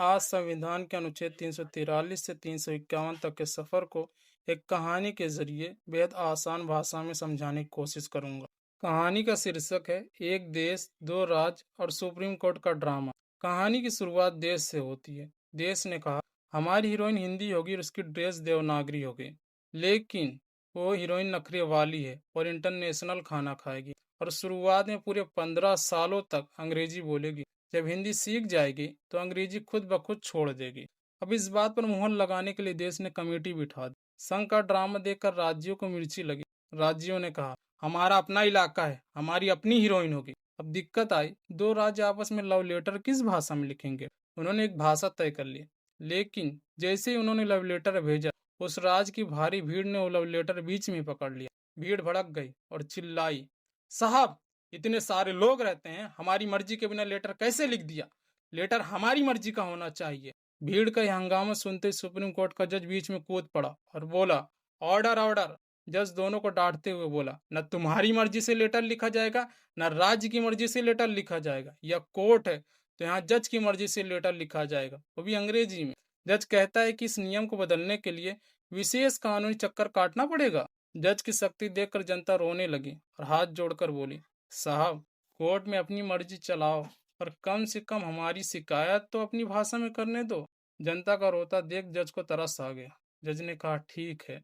आज संविधान के अनुच्छेद 343 से 351 तक के सफर को एक कहानी के जरिए बेहद आसान भाषा में समझाने की कोशिश करूंगा। कहानी का शीर्षक है एक देश, दो राज्य और सुप्रीम कोर्ट का ड्रामा। कहानी की शुरुआत देश से होती है। देश ने कहा हमारी हीरोइन हिंदी होगी और उसकी ड्रेस देवनागरी होगी, लेकिन वो हीरोइन नखरे वाली है और इंटरनेशनल खाना खाएगी और शुरुआत में पूरे 15 सालों तक अंग्रेजी बोलेगी। जब हिंदी सीख जाएगी तो अंग्रेजी खुद ब खुद छोड़ देगी। अब इस बात पर मुहर लगाने के लिए देश ने कमेटी बिठा दी। संघ का ड्रामा देखकर राज्यों को मिर्ची लगी। राज्यों ने कहा हमारा अपना इलाका है, हमारी अपनी हीरोइन होगी। अब दिक्कत आई, दो राज्य आपस में लव लेटर किस भाषा में लिखेंगे। उन्होंने एक भाषा तय कर ली, लेकिन जैसे ही उन्होंने लव लेटर भेजा, उस राज्य की भारी भीड़ ने वो लव लेटर बीच में पकड़ लिया। भीड़ भड़क गई और चिल्लाई, साहब इतने सारे लोग रहते हैं, हमारी मर्जी के बिना लेटर कैसे लिख दिया? लेटर हमारी मर्जी का होना चाहिए। भीड़ का यह हंगामा सुनते ही सुप्रीम कोर्ट का जज बीच में कूद पड़ा और बोला, ऑर्डर ऑर्डर। जज दोनों को डांटते हुए बोला, न तुम्हारी मर्जी से लेटर लिखा जाएगा, न राज्य की मर्जी से लेटर लिखा जाएगा। यह कोर्ट है तो यहाँ जज की मर्जी से लेटर लिखा जाएगा, वो भी अंग्रेजी में। जज कहता है कि इस नियम को बदलने के लिए विशेष कानूनी चक्कर काटना पड़ेगा। जज की शक्ति देखकर जनता रोने लगी और हाथ जोड़कर बोली, साहब कोर्ट में अपनी मर्जी चलाओ, पर कम से कम हमारी शिकायत तो अपनी भाषा में करने दो। जनता का रोता देख जज को तरस आ गया। जज ने कहा, ठीक है,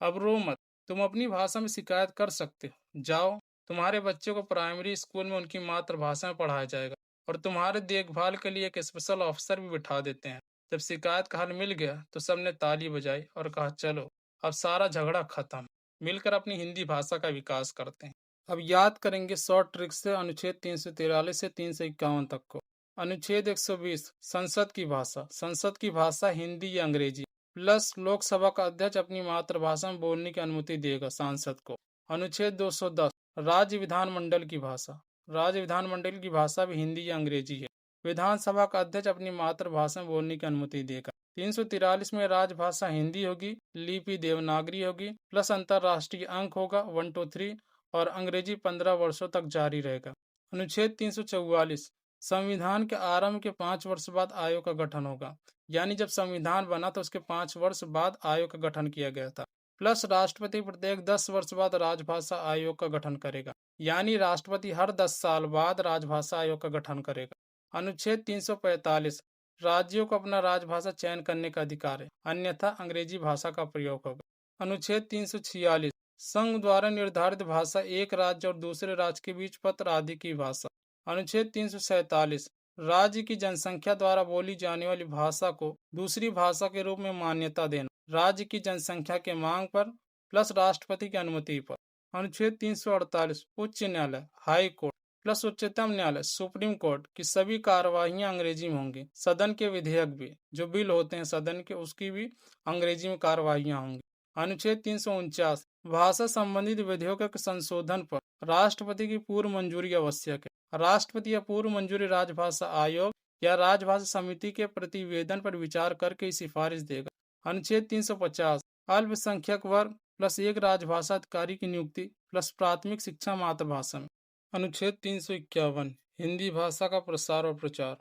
अब रो मत, तुम अपनी भाषा में शिकायत कर सकते हो। जाओ, तुम्हारे बच्चे को प्राइमरी स्कूल में उनकी मातृभाषा में पढ़ाया जाएगा और तुम्हारे देखभाल के लिए एक स्पेशल ऑफिसर भी बिठा देते हैं। जब शिकायत का हल मिल गया तो सबने ताली बजाई और कहा, चलो अब सारा झगड़ा खत्म, मिलकर अपनी हिंदी भाषा का विकास करते हैं। अब याद करेंगे शॉर्ट ट्रिक से अनुच्छेद 343 से 351 तक को। अनुच्छेद 120 संसद की भाषा। संसद की भाषा हिंदी या अंग्रेजी प्लस लोकसभा का अध्यक्ष अपनी मातृभाषा में बोलने की अनुमति देगा सांसद को। अनुच्छेद 210 राज्य विधानमंडल की भाषा। राज्य विधानमंडल की भाषा भी हिंदी या अंग्रेजी है। विधानसभा का अध्यक्ष अपनी मातृभाषा में बोलने की अनुमति देगा। 343 में राजभाषा हिंदी होगी, लिपि देवनागरी होगी, प्लस अंतरराष्ट्रीय अंक होगा 1 2 3 और अंग्रेजी 15 वर्षों तक जारी रहेगा। अनुच्छेद 344 संविधान के आरंभ के 5 वर्ष बाद आयोग का गठन होगा, यानी जब संविधान बना तो उसके 5 वर्ष बाद आयोग का गठन किया गया था। प्लस राष्ट्रपति प्रत्येक 10 वर्ष बाद राजभाषा आयोग का गठन करेगा, यानी राष्ट्रपति हर 10 साल बाद राजभाषा आयोग का गठन करेगा। अनुच्छेद 345 राज्यों को अपना राजभाषा चयन करने का अधिकार है, अन्यथा अंग्रेजी भाषा का प्रयोग होगा। अनुच्छेद 346 संघ द्वारा निर्धारित भाषा एक राज्य और दूसरे राज्य के बीच पत्र आदि की भाषा। अनुच्छेद 347 राज्य की जनसंख्या द्वारा बोली जाने वाली भाषा को दूसरी भाषा के रूप में मान्यता देना, राज्य की जनसंख्या के मांग पर प्लस राष्ट्रपति की अनुमति पर। अनुच्छेद 348 उच्च न्यायालय हाई कोर्ट प्लस उच्चतम न्यायालय सुप्रीम कोर्ट की सभी कार्यवाहियां अंग्रेजी में होंगी। सदन के विधेयक भी, जो बिल होते हैं सदन के, उसकी भी अंग्रेजी में कार्यवाहियां होंगी। अनुच्छेद 349 भाषा संबंधित विधेयकों के संशोधन पर राष्ट्रपति की पूर्व मंजूरी आवश्यक है। राष्ट्रपति या पूर्व मंजूरी राजभाषा आयोग या राजभाषा समिति के प्रतिवेदन पर विचार करके सिफारिश देगा। अनुच्छेद 350 अल्पसंख्यक वर्ग प्लस एक राजभाषा अधिकारी की नियुक्ति प्लस प्राथमिक शिक्षा मातृभाषा में। अनुच्छेद 351 हिंदी भाषा का प्रसार और प्रचार।